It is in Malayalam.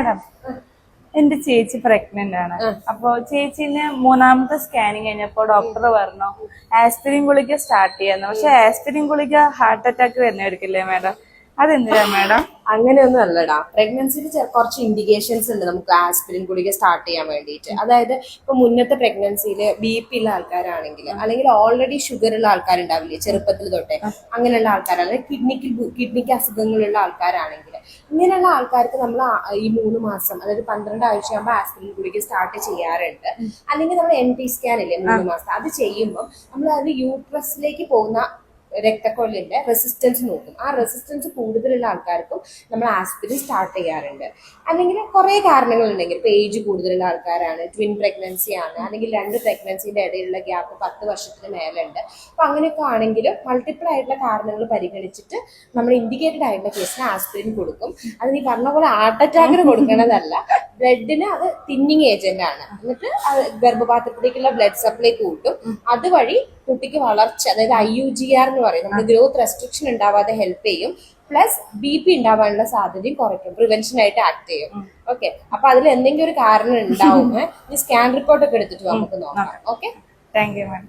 മാഡം, എന്റെ ചേച്ചി പ്രഗ്നന്റ് ആണ്. അപ്പൊ ചേച്ചിന് മൂന്നാമത്തെ സ്കാനിങ് കഴിഞ്ഞപ്പോ ഡോക്ടർ പറഞ്ഞു ആസ്പിരിൻ ഗുളിക സ്റ്റാർട്ട് ചെയ്യാന്ന്. പക്ഷെ ആസ്പിരിൻ ഗുളിക ഹാർട്ട് അറ്റാക്ക് വരുന്നവർക്കില്ലേ മാഡം? അതെന്തിനാ മാഡം? അങ്ങനെയൊന്നും അല്ലടാ. പ്രഗ്നൻസിയിൽ കുറച്ച് ഇൻഡിക്കേഷൻസ് ഉണ്ട് നമുക്ക് ആസ്പിരിൻ ഗുളിക സ്റ്റാർട്ട് ചെയ്യാൻ വേണ്ടിയിട്ട്. അതായത് ഇപ്പൊ മുന്നത്തെ പ്രഗ്നൻസിയിൽ BP ഉള്ള ആൾക്കാരാണെങ്കിൽ, അല്ലെങ്കിൽ ഓൾറെഡി ഷുഗർ ഉള്ള ആൾക്കാരുണ്ടാവില്ലേ ചെറുപ്പത്തിൽ തൊട്ടേ, അങ്ങനെയുള്ള ആൾക്കാരാണെങ്കിൽ കിഡ്നിക്ക് അസുഖങ്ങളുള്ള ആൾക്കാരാണെങ്കിൽ, ഇങ്ങനെയുള്ള ആൾക്കാർക്ക് നമ്മൾ ഈ 3 മാസം, അതായത് 12 ആഴ്ചയാകുമ്പോൾ ആസ്പിരിൻ ഗുളിക സ്റ്റാർട്ട് ചെയ്യാറുണ്ട്. അല്ലെങ്കിൽ നമ്മൾ NT സ്കാൻ ഇല്ലേ 3 മാസം, അത് ചെയ്യുമ്പോൾ നമ്മൾ അത് യൂട്രസിലേക്ക് പോകുന്ന രക്തക്കൊള്ളിന്റെ റെസിസ്റ്റൻസ് നോക്കും. ആ റെസിസ്റ്റൻസ് കൂടുതലുള്ള ആൾക്കാർക്കും നമ്മൾ ആസ്പിരിൻ സ്റ്റാർട്ട് ചെയ്യാറുണ്ട്. അല്ലെങ്കിൽ കുറെ കാരണങ്ങളുണ്ടെങ്കിൽ, ഇപ്പൊ ഏജ് കൂടുതലുള്ള ആൾക്കാരാണ്, ട്വിൻ പ്രഗ്നൻസി ആണ്, അല്ലെങ്കിൽ 2 പ്രഗ്നൻസിന്റെ ഇടയിലുള്ള ഗ്യാപ്പ് 10 വർഷത്തിന് മേലുണ്ട്. അപ്പൊ അങ്ങനെയൊക്കെ ആണെങ്കിലും മൾട്ടിപ്പിൾ ആയിട്ടുള്ള കാരണങ്ങൾ പരിഗണിച്ചിട്ട് നമ്മൾ ഇൻഡിക്കേറ്റഡ് ആയിട്ടുള്ള കേസിന് ആസ്പിരിൻ കൊടുക്കും. അത് നീ പറഞ്ഞ പോലെ ഹാർട്ട് അറ്റാക്കിന് കൊടുക്കണതല്ല, ബ്ലഡിന് അത് തിന്നിങ് ഏജന്റ് ആണ്. എന്നിട്ട് ഗർഭപാത്രത്തിലേക്കുള്ള ബ്ലഡ് സപ്ലൈ കൂട്ടും. അതുവഴി കുട്ടിക്ക് വളർച്ച, അതായത് IUGR എന്ന് പറയും, നമ്മൾ ഗ്രോത്ത് റെസ്ട്രിക്ഷൻ ഉണ്ടാവാതെ ഹെൽപ്പ് ചെയ്യും. പ്ലസ് BP ഉണ്ടാവാനുള്ള സാധ്യതയും കുറയ്ക്കും, പ്രിവെൻഷൻ ആയിട്ട് ആക്ട് ചെയ്യും. ഓക്കെ, അപ്പൊ അതിൽ എന്തെങ്കിലും ഒരു കാരണം ഉണ്ടാവും. ഈ സ്കാൻ റിപ്പോർട്ട് ഒക്കെ എടുത്തിട്ട് നമുക്ക് നോക്കാം. Okay, thank you madam.